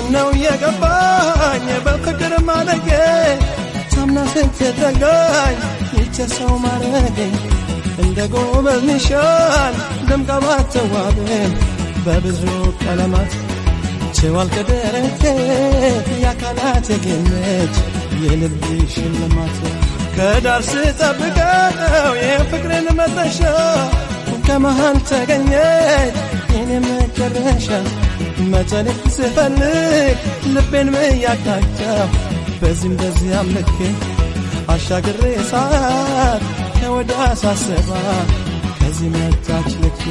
አሁን ነው የገባኝ በፍቅር ማለጌ ሳምና ስትጠጋኝ ይቸሰው ማረጌ እንደ ጎበዝ ንሻን ደምቃባት ተዋብን በብዙ ቀለማት ችዋል ከደረቴ ያካላት የገነች የልብ ሽልማት ከዳር ስጠብቀው የፍቅርን መድረሻ ከመሃል ተገኘች የኔ መጨረሻ መጨነቅ ስፈልግ ልቤን መያቃቸው በዚህም በዚያም ልክ አሻግሬ ሳት ከወዳ ሳስባ ከዚህ መጣች ልክ